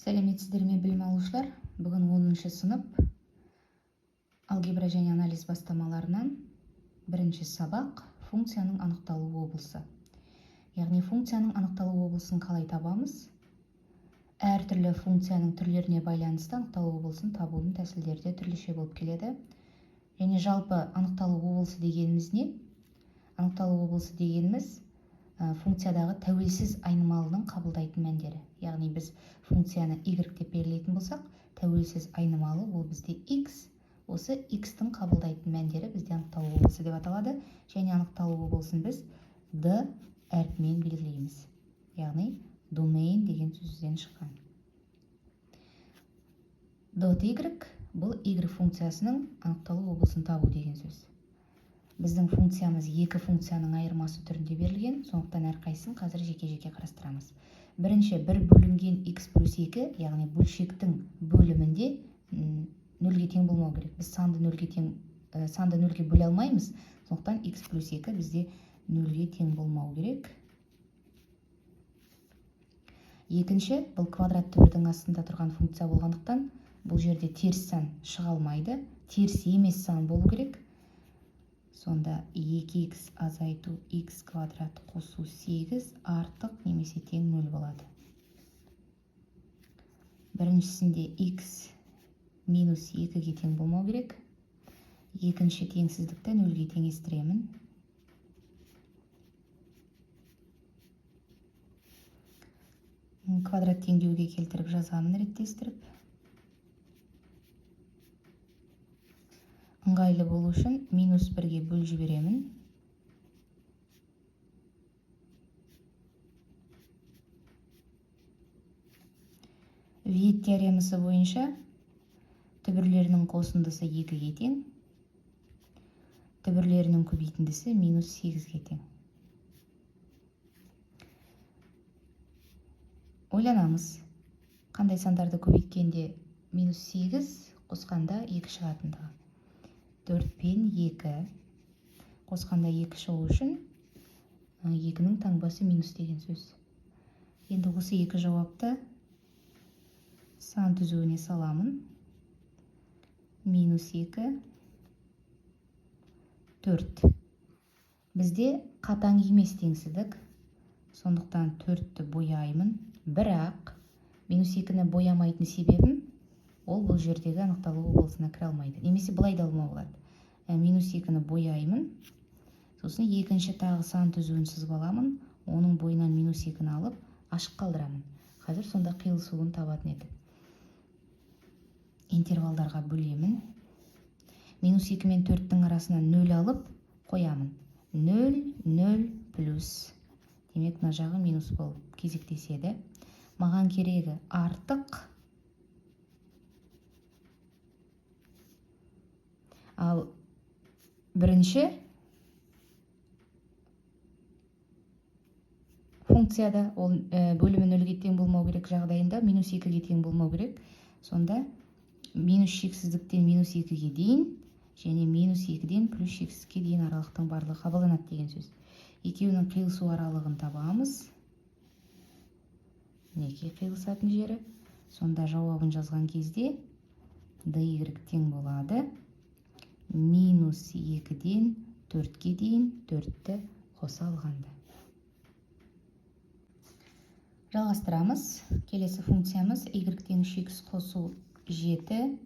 Сәлеметсіздер ме білім алушылар? Бүгін 10-шы сынып алгебра және анализ бастамаларынан бірінші сабақ функцияның анықталу облысы. Яғни функцияның анықталу облысын қалай табамыз? Әртүрлі функцияның түрлеріне байланысты анықталу облысын табудың тәсілдері де түрліше болып келеді. Және жалпы анықталу облысы дегеніміз не? Анықталу облысы дегеніміз функциядағы тәуелсіз айнымалының қабылдайтын мәндері. Яғни біз функцияны y деп белгілейтін болсақ, тәуелсіз айнымалы ол бізде x, осы x-тің қабылдайтын мәндері бізде анықталу облысы деп аталады. Және анықталу облысын біз d әрпімен белгілейміз. Яғни domain деген сөзден шыққан. .y бұл y функциясының анықталу облысын табу деген сөз. Біздің функциямыз екі функцияның айырмасы түрінде берілген, сондықтан әрқайсысын қазір жеке-жеке қарастырамыз. Бірінші, бір бөлінген x плюс 2, яғни бөлшектің бөлімінде нөлге тең болмау керек. Біз санды нөлге бөле алмаймыз, сондықтан x плюс 2 бізде нөлге тең болмау керек. Екінші, бұл квадрат түбірдің астында тұрған функция болғандықтан, бұл жерде теріс сан шыға алмайды, теріс емес сан болу керек. Сонда 2x азайту x квадрат қосу 8 артық немесе тең 0 болады. Біріншісінде x минус 2-ге тең болмау керек. Екінші теңсіздікті 0-ге теңестіремін. Квадрат теңдеуге келтіріп жазамын реттестіріп. Ыңғайлы болу үшін минус 1-ге бөліп жіберемін. Вейт теоремасы бойынша түбірлерінің қосындысы 2-ге тең, түбірлерінің көбейтіндісі минус 8-ге тең. Ойланамыз, қандай сандарды көбейткенде минус 8 қосқанда 2 шығатындығы. 4 пен 2 қосқанда 2 шығу үшін 2-ның таңбасы минус деген сөз. Енді осы екі жауапты сан түзуіне саламын. Минус 2, 4. Бізде қатаң емес теңсіздік, сондықтан 4-ті бояймын. Бірақ минус 2-ні боямайтын себебім, ол бұл жердегі анықталу облысына кіре алмайды. Немесе былай да алмау болады. Минус 2-ні бояймын. Сосын екінші тағы сан түзуін сызып аламын. Оның бойынан минус 2-ні алып, ашық қалдырамын. Қазір сонда қиылысуын табатын едік. Интервалдарға бөлемін. Минус 2 мен 4-тің арасынан 0 алып қоямын. 0, 0 плюс. Демек, мына жағы минус болып кезектеседі. Маған керегі артық. Ал бірінші функцияда ол бөлімі 0-ге тең болмау керек жағдайында минус 2-ге тең болмау керек. Сонда минус шексіздіктен минус 2-ге дейін және минус 2-ден плюс шексіздікке дейін аралықтың барлығы қабылданады деген сөз. Екеуінің қиылысу аралығын табамыз. Неке қиылысатын жері. Сонда жауабын жазған кезде dy тең болады. Минус 2-ден 4-ге дейін 4-ті қоса алғанда. Жалғастырамыз. Келесі функциямыз y тең 3x қосу 7.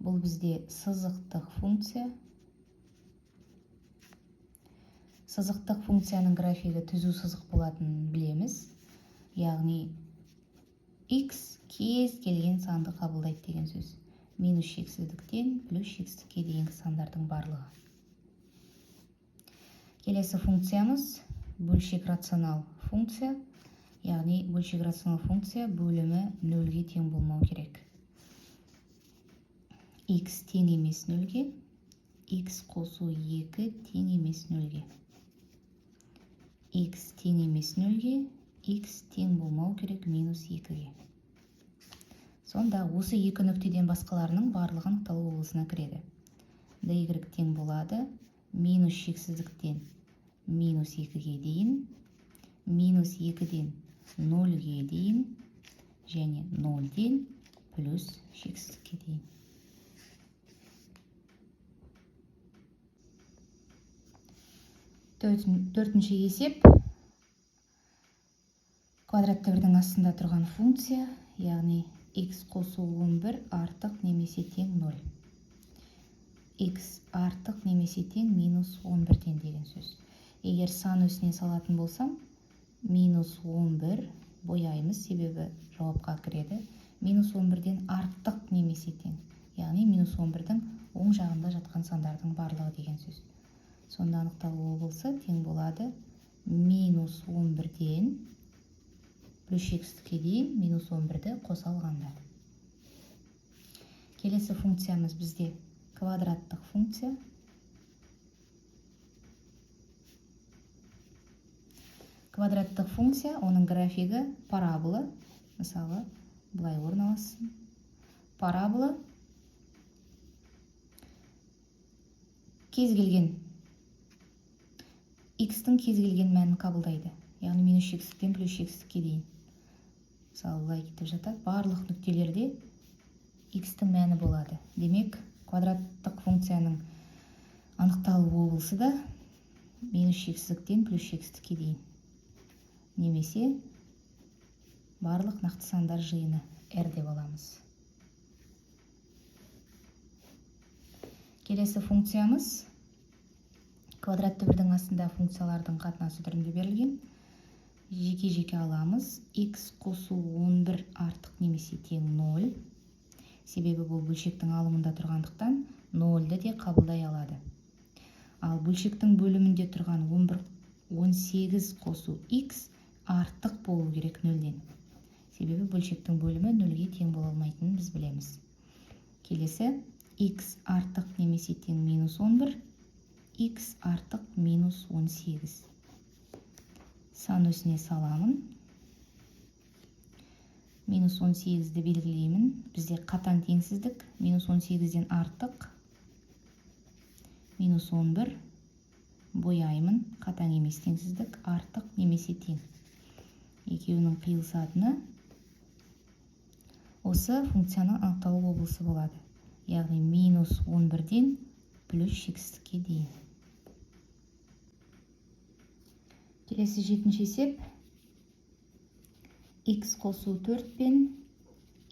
Бұл бізде сызықтық функция. Сызықтық функцияның графигі түзу сызық болатынын білеміз. Яғни x кез келген санды қабылдайды деген сөз. Минус шексіздіктен плюс шексіздікке дейінгі сандардың барлығы. Келесі функциямыз бөлшек рационал функция. Яғни бөлшек рационал функция бөлімі 0-ге тең болмау керек. X тең емес 0-ге, x қосу 2 тең емес 0-ге. X тең емес 0-ге, x тең болмау керек минус 2-ге. Сонда осы екі нүктеден басқаларының барлығы анықталу облысына кіреді. dy тең болады минус шексіздіктен минус 2-ге дейін, минус 2-ден 0-ге дейін және 0-ден плюс шексіздікке дейін. Төртінші есеп квадратты бірдің астында тұрған функция, яғни x қосу 11 артық немесе тең 0. X артық немесе тең минус 11-ден деген сөз. Егер сан өсіне салатын болсам, минус 11 бояймыз, себебі жауапқа кіреді. Минус 11-ден артық немесе тең. Яғни минус 11-дің оң жағында жатқан сандардың барлығы деген сөз. Сонда анықталуы болса тең болады минус 11-ден плюс шексіздікке дейін минус 11-ді қоса алғанда. Келесі функциямыз бізде квадраттық функция. Квадраттық функция, оның графигі парабола. Мысалы, бұлай орналассын. Парабола кез келген x-тің кез келген мәнін қабылдайды. Яғни минус шексіздіктен плюс шексіздікке дейін. Мысалы, бұлай кетіп жатады. Барлық нүктелерде x-тің мәні болады. Демек, квадраттық функцияның анықталу облысы да минус шексіздіктен плюс шексіздікке дейін. Немесе барлық нақты сандар жиыны r деп аламыз. Келесі функциямыз квадратты бірдің астында функциялардың қатынасы түрінде берілген. Жеке-жеке аламыз. X қосу 11 артық немесе тең 0. Себебі бұл бөлшектің алымында тұрғандықтан 0-ді де қабылдай алады. Ал бөлшектің бөлімінде тұрған 18 қосу x артық болу керек 0-ден. Себебі бөлшектің бөлімі 0-ге тең бола алмайтынын біз білеміз. Келесі x артық немесе тең минус 11, x артық минус 18. Сан өсіне саламын. Минус 18-ді белгілеймін. Бізде қатаң теңсіздік. Минус 18-ден артық. Минус 11. Бояймын. Қатаң емес теңсіздік. Артық немесе тең. Екеуінің қиылысатыны осы функцияның анықталу облысы болады. Яғни минус 11-ден плюс шексіздікке дейін. Келесі 7-ші есеп. X қосу 4 пен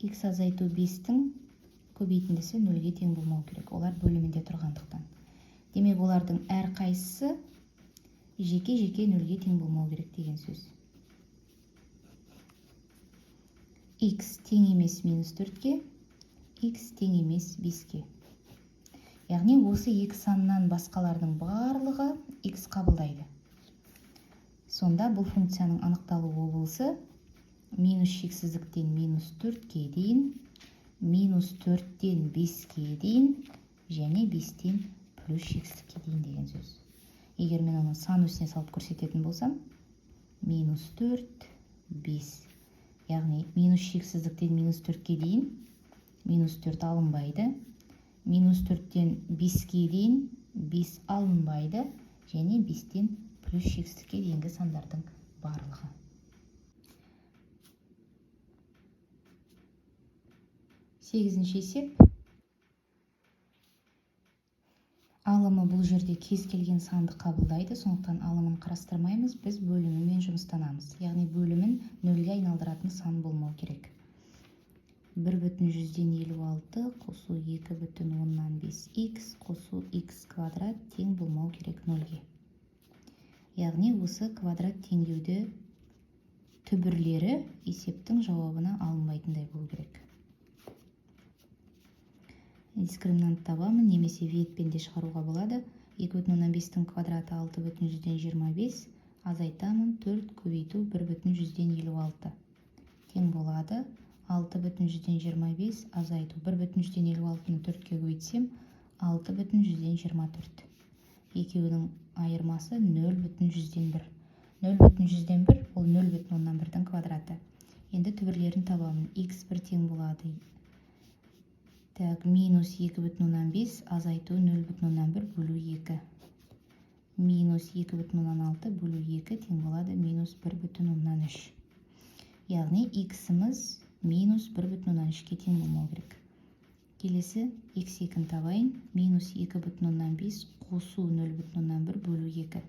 X азайту 5-тің көбейтіндісі 0-ге тең болмау керек. Олар бөлімінде тұрғандықтан. Демек, олардың әр қайсысы жеке-жеке 0-ге тең болмау керек деген сөз. X тең емес минус 4-ге, X тең емес 5-ге. Яғни, осы екі саннан басқалардың барлығы X қабылдайды. Сонда бұл функцияның анықталу облысы минус шексіздіктен минус 4-ге дейін, минус 4-тен 5-ге дейін, және 5-тен плюс шексіздікке дейін деген сөз. Егер мен оны сан өсіне салып көрсететін болсам, минус 4, 5. Яғни, минус шексіздіктен минус 4-ге дейін, минус 4 алынбайды, минус 4-тен 5-ге дейін, 5 алынбайды, және 5-тен плюс шексіздікке дейінгі сандардың барлығы. 8-ші есеп. Алымы бұл жерде кез келген санды қабылдайды, сондықтан алымын қарастырмаймыз, біз бөлімімен жұмыстанамыз. Яғни бөлімін 0-ге айналдыратын сан болмау керек. 1/156 қосу 2/5x қосу x квадрат тең болмау керек 0-ге. Яғни осы квадрат теңдеуді түбірлері есептің жауабына алынбайтындай болу керек. Дискриминант табамын, немесе ветпен де шығаруға болады. 2/5-тің квадраты 6/125, азайтамын 4 көбейту 1/156. Тең болады 6/125 азайту 1/156-ны 4-ке көбейтсем 6/124. Екеуінің айырмасы 0/100-1. 0/100 ол 0/1-дің квадраты. Енді түбірлерін табамын. x1 тең болады. Минус 2/5 азайту 0/1 бөлу 2. Минус 2/6 бөлу 2 тең болады минус 1/3. Яғни x-іміз минус 1,3-ке тең болмау керек. Келесі x2-ні табайын. Минус 2,5 қосу 0,1 бөлу 2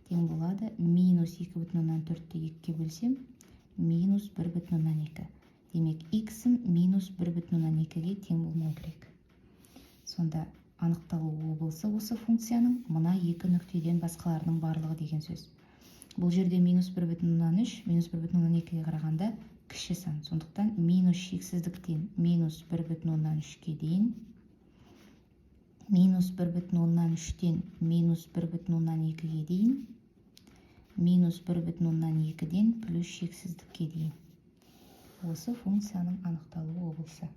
тең болады. Минус 2,4-ті 2-ке бөлсем, минус 1,2. Демек, x-ім минус 1,2-ге тең болмау керек. Сонда анықталу облысы осы функцияның мына екі нүктеден басқаларының барлығы деген сөз. Бұл жерде минус 1,3, минус 1,2-ге қарағанда кіші сан. Сондықтан минус шексіздіктен минус 1,3-ке дейін, минус 1,3-тен минус 1,2-ге дейін, минус 1,2-ден плюс шексіздікке дейін. Осы функцияның анықталу облысы.